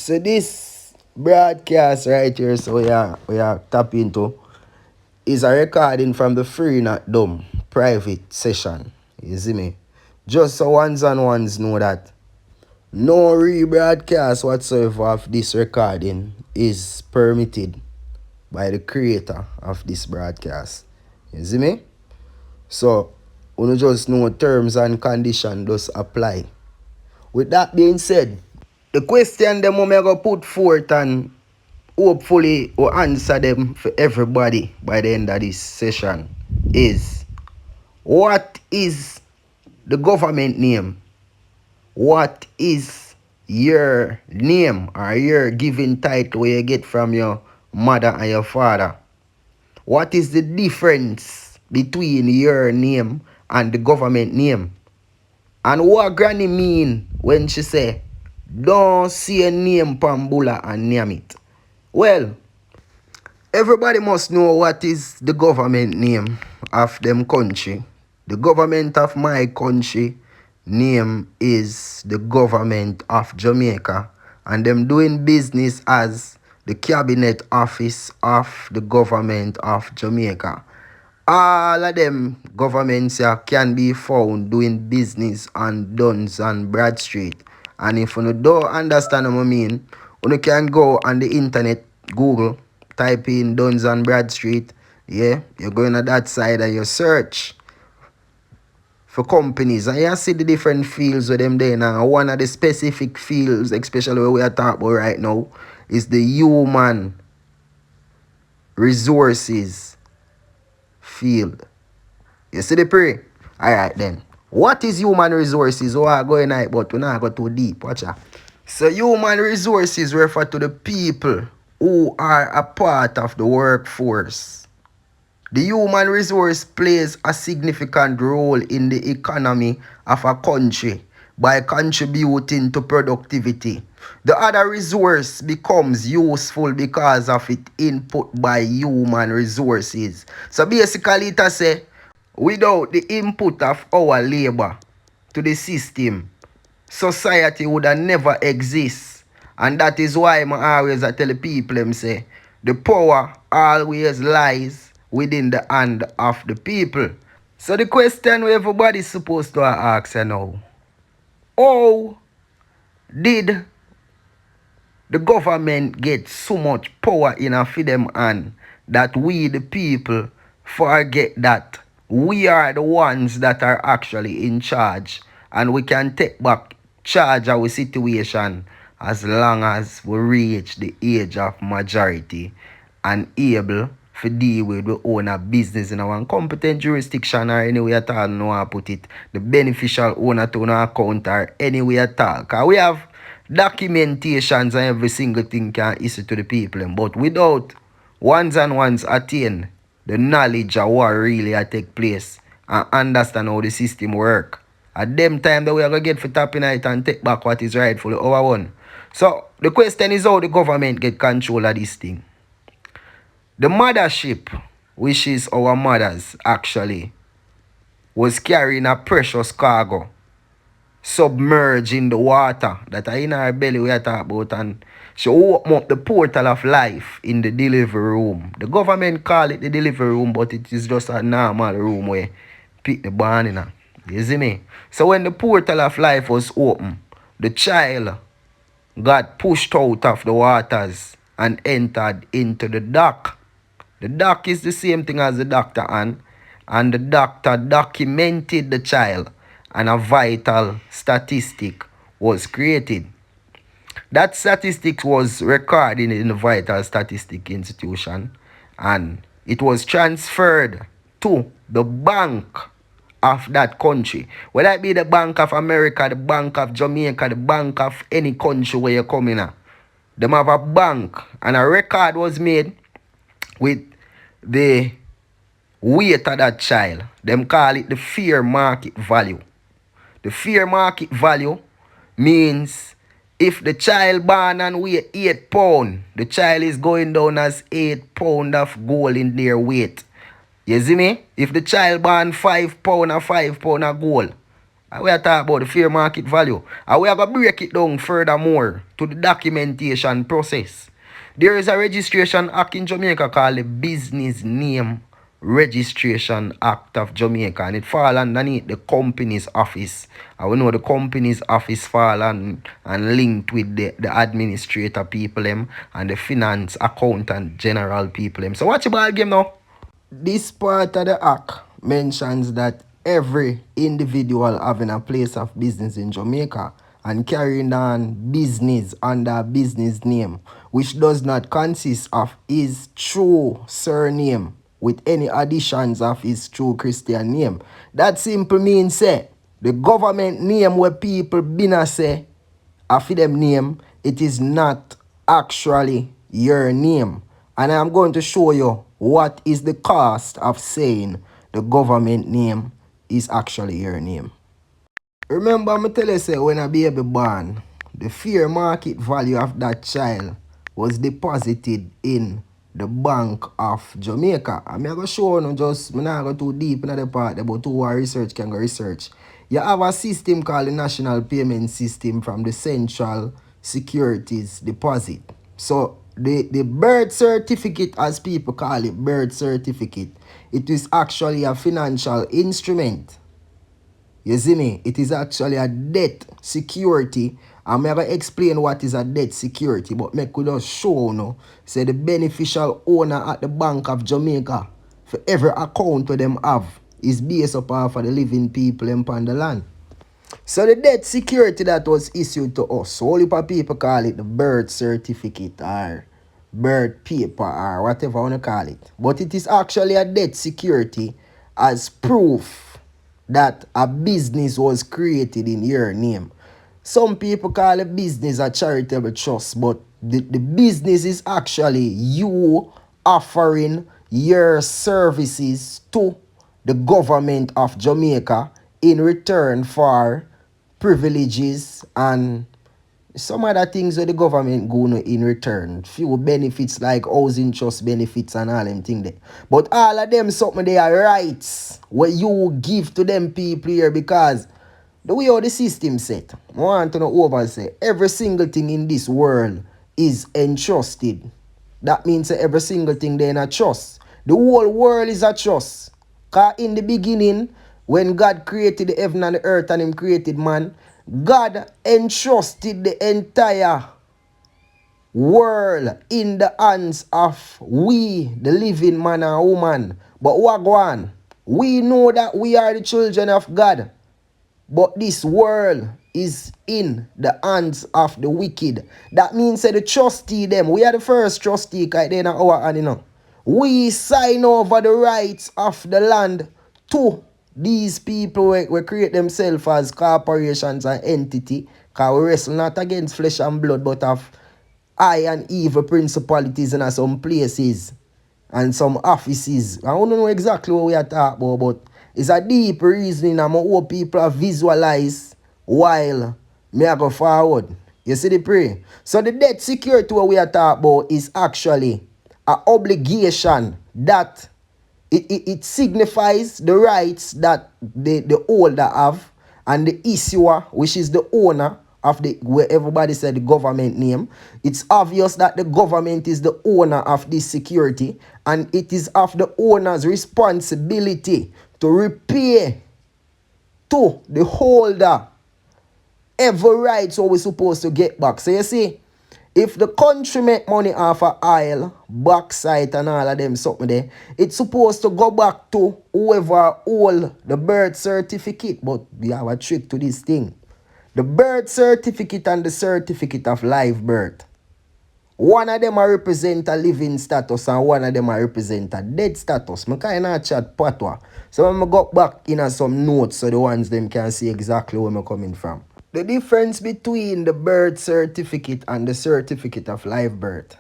So this broadcast right here, so we are tap into is a recording from the free not dumb private session. You see me? Just so ones and ones know that no rebroadcast whatsoever of this recording is permitted by the creator of this broadcast. You see me? So you just know terms and conditions does apply. With that being said, the question them we go put forth and hopefully we'll answer them for everybody by the end of this session is, what is the government name? What is your name or your given title where you get from your mother and your father? What is the difference between your name and the government name? And what granny mean when she say, don't see a name Pambula and name it? Well, everybody must know what is the government name of them country. The government of my country name is the government of Jamaica, and them doing business as the cabinet office of the government of Jamaica. All of them governments here can be found doing business on Duns and Brad Street. And if you don't understand what I mean, you can go on the internet, Google, type in Duns and Brad Street. Yeah, you're going to that side and you search for companies. And you see the different fields with them there now. One of the specific fields, especially what we are talking about right now, is the human resources field. You see the pre? Alright then. What is human resources? Oh, I'm going right, but we're not go too deep. Watch out. So human resources refer to the people who are a part of the workforce. The human resource plays a significant role in the economy of a country by contributing to productivity. The other resource becomes useful because of its input by human resources. So basically it say, without the input of our labor to the system, society would have never exist. And that is why I always tell the people them say, the power always lies within the hand of the people. So the question everybody's supposed to ask now, how did the government get so much power in a for them hand that we the people forget that we are the ones that are actually in charge, and we can take back charge of our situation as long as we reach the age of majority and able to deal with the owner business in our competent jurisdiction, or any way at all know how to put it, the beneficial owner to our account, or any way at all. Because we have documentations and every single thing can issue to the people, but without ones and ones attain the knowledge of what really take place and understand how the system work, at them time that we are going to get for tapping it and take back what is rightfully our own. So the question is how the government get control of this thing. The mothership, which is our mothers actually, was carrying a precious cargo submerged in the water that are in our belly we are talking about, and she opened up the portal of life in the delivery room. The government call it the delivery room, but it is just a normal room where pick the born in. You see me? So when the portal of life was open, the child got pushed out of the waters and entered into the dock. The doc is the same thing as the doctor, and the doctor documented the child, and a vital statistic was created. That statistic was recorded in the vital statistic institution, and it was transferred to the bank of that country. Whether it be the Bank of America, the Bank of Jamaica, the bank of any country where you're coming at. Them have a bank, and a record was made with the weight of that child. Them call it the fair market value. The fair market value means if the child born and weigh 8 pounds, the child is going down as 8 pounds of gold in their weight. You see me? If the child born 5 pounds or 5 pounds of gold, And we are talking about the fair market value. And we are going to break it down furthermore to the documentation process. There is a registration act in Jamaica called the Business Name Registration Act of Jamaica, and it falls underneath the Companies Office. And we know the Companies Office fall and linked with the administrator people them and the finance accountant general people them. So watch the ball game now. This part of the act mentions that every individual having a place of business in Jamaica and carrying on business under a business name, which does not consist of his true surname with any additions of his true Christian name. That simply means say the government name where people been say after them name, it is not actually your name. And I'm going to show you what is the cost of saying the government name is actually your name. Remember, I tell you say when a baby born, the fair market value of that child was deposited in the Bank of Jamaica. I'm going to show you just, I'm not going too deep in the part about who our research can go research. You have a system called the National Payment System from the Central Securities Deposit. So the birth certificate, as people call it, birth certificate, it is actually a financial instrument. You see me? It is actually a debt security. I'm going to explain what is a debt security, but make we just show no. Say the beneficial owner at the Bank of Jamaica for every account where them have is based upon for the living people upon the land. So the debt security that was issued to us, all the people call it the birth certificate or birth paper or whatever you want to call it. But it is actually a debt security as proof that a business was created in your name. Some people call a business a charitable trust, but the business is actually you offering your services to the government of Jamaica in return for privileges and some other things that the government go in return. Few benefits like housing trust benefits and all them things there. But all of them something they are rights where you give to them people here, because the way how the system set, I want to know over say every single thing in this world is entrusted. That means that every single thing they in a trust. The whole world is a trust. Because in the beginning, when God created the heaven and the earth and him created man, God entrusted the entire world in the hands of we, the living man and woman. But what go on? We know that we are the children of God. But this world is in the hands of the wicked. That means that the trustee them, we are the first trustee right there in our hand, you know. We sign over the rights of the land to these people who create themselves as corporations and entity. Because we wrestle not against flesh and blood, but of high and evil principalities in some places and some offices. I don't know exactly what we are talking about, but it's a deep reasoning and I hope people have visualized while me I go forward. You see the pray? So the debt security what we are talking about is actually an obligation that it signifies the rights that the holder have, and the issuer, which is the owner of the, where everybody said the government name. It's obvious that the government is the owner of this security, and it is of the owner's responsibility to repay to the holder every right so we're supposed to get back. So you see, if the country make money off of oil, bauxite and all of them something there, it's supposed to go back to whoever hold the birth certificate. But we have a trick to this thing. The birth certificate and the certificate of live birth. One of them represent a living status and one of them represent a dead status. I kind of chat patwa. So I'm going to go back in some notes so the ones them can see exactly where I'm coming from. The difference between the birth certificate and the certificate of live birth.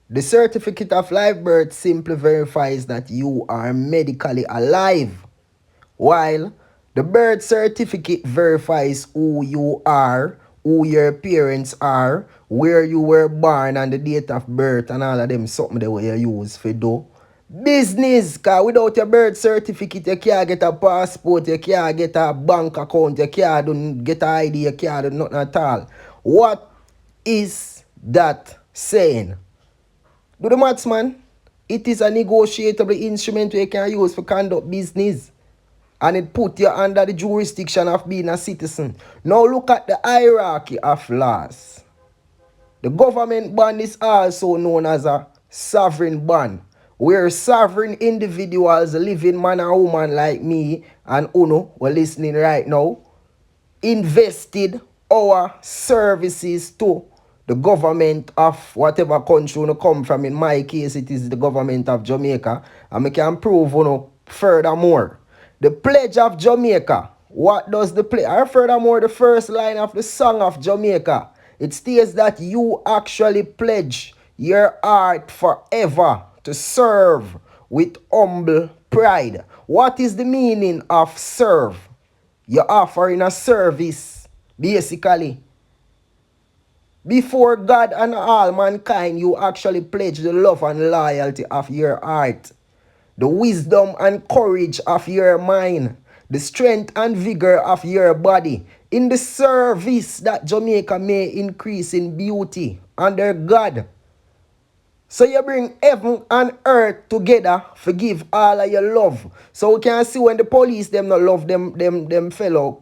The certificate of live birth simply verifies that you are medically alive, while the birth certificate verifies who you are, who your parents are, where you were born and the date of birth and all of them something that you use for do Business, cause without your birth certificate, you can't get a passport, you can't get a bank account, you can't get an ID, you can't do nothing at all. What is that saying? Do the maths, man. It is a negotiable instrument you can use for conduct business. And it put you under the jurisdiction of being a citizen. Now look at the hierarchy of laws. The government bond is also known as a sovereign bond, where sovereign individuals, living man and woman like me and Uno, were listening right now, invested our services to the government of whatever country you come from. In my case, it is the government of Jamaica. And I can prove furthermore. The Pledge of Jamaica. What does the pledge? Or furthermore, the first line of the song of Jamaica. It states that you actually pledge your heart forever to serve with humble pride. What is the meaning of serve? You're offering a service, basically. Before God and all mankind, you actually pledge the love and loyalty of your heart, the wisdom and courage of your mind, the strength and vigor of your body, in the service that Jamaica may increase in beauty under God. So you bring heaven and earth together, forgive all of your love. So we can see when the police them not love them fellow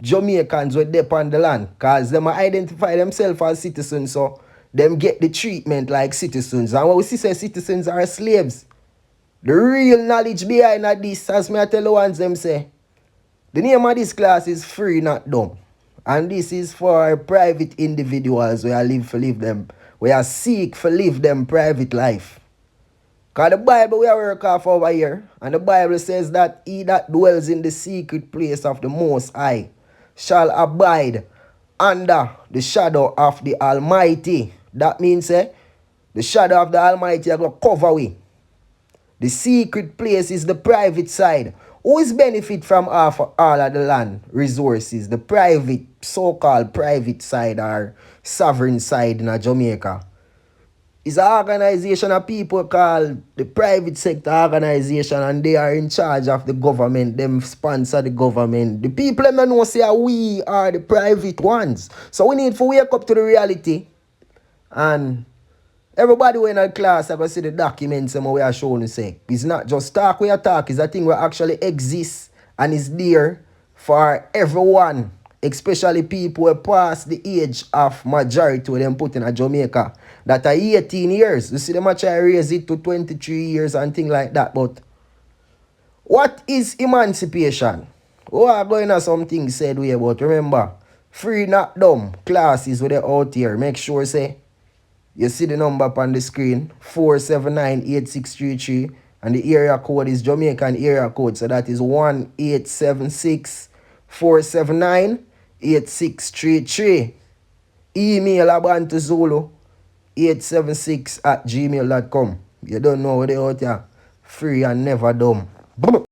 Jamaicans with them on the land, because them identify themselves as citizens, so them get the treatment like citizens. And what we see say citizens are slaves. The real knowledge behind this, as me I tell the ones them say, the name of this class is free, not dumb. And this is for private individuals where I live them, where I seek for live them private life. Because the Bible we work off over here, and the Bible says that he that dwells in the secret place of the Most High shall abide under the shadow of the Almighty. That means the shadow of the Almighty are going to cover we. The secret place is the private side. Who is benefit from all of the land resources? The private, so-called private side or sovereign side in Jamaica. It's an organization of people called the private sector organization, and they are in charge of the government. Them sponsor the government. The people them know say we are the private ones. So we need to wake up to the reality. And everybody who in a class I go see the documents and we are showing say. It's not just talk we are talk, it's a thing that actually exists and is there for everyone. Especially people who pass the age of majority who them put in a Jamaica that are 18 years. You see them try raise it to 23 years and things like that. But what is emancipation? We are going to something said we about. Remember, free not dumb classes with they out here. Make sure say you see the number up on the screen, 479-8633, and the area code is Jamaican area code. So that is 1-876-479-8633. Email AbantuZulu 876 at gmail.com. You don't know what they out here. Free and never dumb.